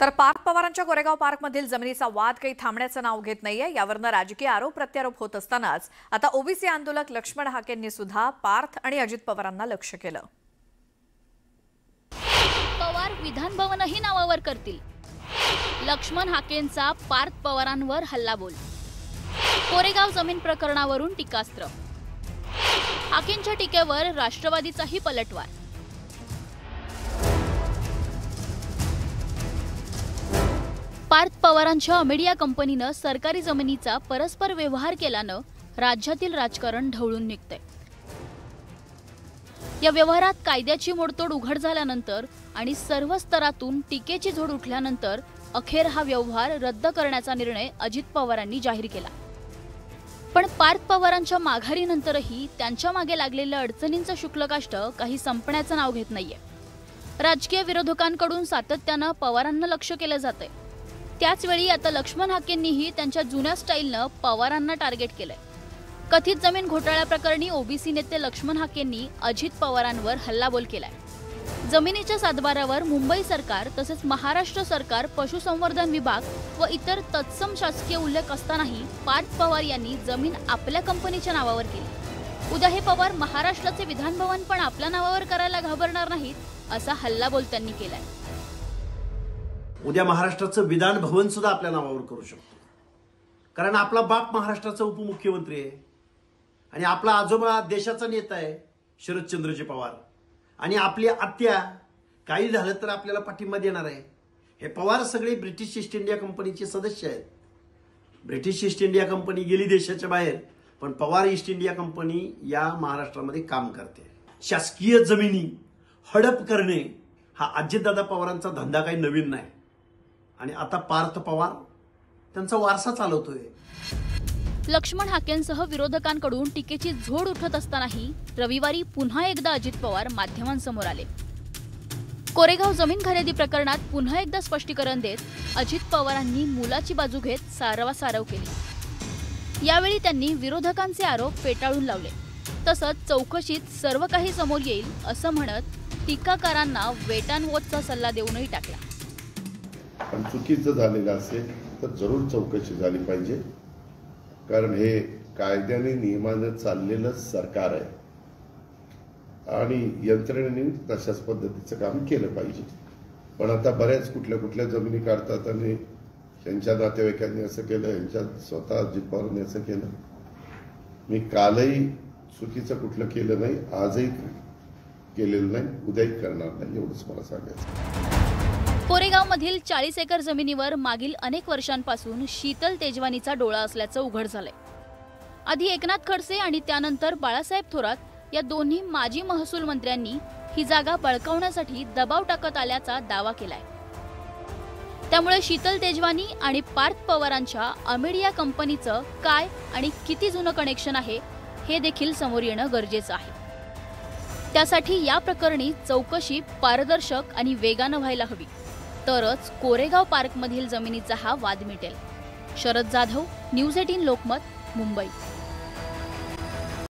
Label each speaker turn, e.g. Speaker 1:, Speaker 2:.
Speaker 1: तर पार्थ पवारांच्या कोरेगाव पार्कमधील जमिनीचा वाद काही थांबण्याचं नाव घेत नाहीये। यावरनं राजकीय आरोप प्रत्यारोप होत असतानाच आता ओबीसी आंदोलक लक्ष्मण हाकेंनी सुद्धा पार्थ आणि अजित पवारांना लक्ष्य केलं।
Speaker 2: पवार विधान भवनही नावावर करतील। लक्ष्मण हाकेंचा पार्थ पवारांवर हल्लाबोल। कोरेगाव जमीन प्रकरणावरून टीकास्त्र। हाकेंच्या टीकेवर राष्ट्रवादीचाही पलटवार। पार्थ पवारांच्या अमेडिया कंपनीनं सरकारी जमिनीचा परस्पर व्यवहार केल्यानं राज्यातील राजकारण ढवळून निघतंय। या व्यवहारात कायद्याची मोडतोड उघड झाल्यानंतर आणि सर्व स्तरातून टीकेची झोड उठल्यानंतर अखेर हा व्यवहार रद्द करण्याचा निर्णय अजित पवारांनी जाहीर केला। पण पार्थ पवारांच्या माघारीनंतरही त्यांच्या मागे लागलेल्या अडचणींचं शुक्लकाष्ट काही संपण्याचं नाव घेत नाहीये। राजकीय विरोधकांकडून सातत्यानं पवारांना लक्ष्य केलं जातंय। त्याचवेळी आता लक्ष्मण हाकेंनीही त्यांच्या जुन्या स्टाईलनं पवारांना टार्गेट केलंय। कथित जमीन घोटाळ्याप्रकरणी ओबीसी नेते लक्ष्मण हाकेंनी अजित पवारांवर हल्लाबोल केलाय। जमिनीच्या सातबारावर मुंबई सरकार तसेच महाराष्ट्र सरकार पशुसंवर्धन विभाग व इतर तत्सम शासकीय उल्लेख असतानाही पार्थ पवार यांनी जमीन आपल्या कंपनीच्या नावावर केली। उद्या हे पवार महाराष्ट्राचे विधान भवन पण आपल्या नावावर करायला घाबरणार नाहीत असा हल्लाबोल त्यांनी केलाय।
Speaker 3: उद्या महाराष्ट्राचं विधान भवन सुद्धा आपल्या नावावर करू शकतो, कारण आपला बाप महाराष्ट्राचा उपमुख्यमंत्री आहे आणि आपला आजोबा देशाचा नेता आहे शरदचंद्रजी पवार, आणि आपली आत्या काही झालं तर आपल्याला पाठिंबा देणार आहे। हे पवार सगळे ब्रिटिश ईस्ट इंडिया कंपनीचे सदस्य आहेत। ब्रिटिश ईस्ट इंडिया कंपनी गेली देशाच्या बाहेर, पण पवार ईस्ट इंडिया कंपनी या महाराष्ट्रामध्ये काम करते। शासकीय जमिनी हडप करणे हा अजितदादा पवारांचा धंदा काही नवीन नाही, आणि आता पार्थ पवार त्यांचा वारसा चालवतोय।
Speaker 2: लक्ष्मण हाकेंसह विरोधकांकडून टीकेची झोड उठत असतानाही रविवारी पुन्हा एकदा अजित पवार माध्यमांसमोर आले। कोरेगाव जमीन खरेदी प्रकरणात पुन्हा एकदा स्पष्टीकरण देत अजित पवारांनी मुलाची बाजू घेत सारवासारव केली। यावेळी त्यांनी विरोधकांचे आरोप फेटाळून लावले, तसंच चौकशीत सर्व काही समोर येईल असं म्हणत टीकाकारांना वेट अँड वॉचचा सल्ला देऊनही टाकला।
Speaker 4: पण चुकीचं झालेलं असेल तर जरूर चौकशी झाली पाहिजे, कारण हे कायद्याने नियमानं चाललेलं सरकार आहे आणि यंत्रणेने तशाच पद्धतीचं काम केलं पाहिजे। पण आता बऱ्याच कुठल्या जमिनी काढतात आणि त्यांच्या नातेवाईकांनी असं केलं, यांच्या स्वतः अजित पवारांनी असं केलं। मी कालही चुकीचं कुठलं केलं नाही, आजही केलेलं नाही, उद्याही करणार नाही, एवढंच मला सांगायचं।
Speaker 2: कोरेगाव मधील 40 एकर जमिनीवर मागील अनेक वर्षांपासून शीतल तेजवानीचा डोळा असल्याचं उघड झालंय। आधी एकनाथ खडसे आणि त्यानंतर बाळासाहेब थोरात या दोन्ही माजी महसूल मंत्र्यांनी ही जागा बळकावण्यासाठी दबाव टाकत आल्याचा दावा केलाय। त्यामुळे शीतल तेजवानी आणि पार्थ पवारांच्या अमेडिया कंपनीचं काय आणि किती जुनं कनेक्शन आहे हे देखील समोर येणं गरजेचं आहे। त्यासाठी या प्रकरणी चौकशी पारदर्शक आणि वेगानं व्हायला हवी, तरच कोरेगाव पार्कमधील जमिनीचा हा वाद मिटेल। शरद जाधव, न्यूज 18 लोकमत, मुंबई।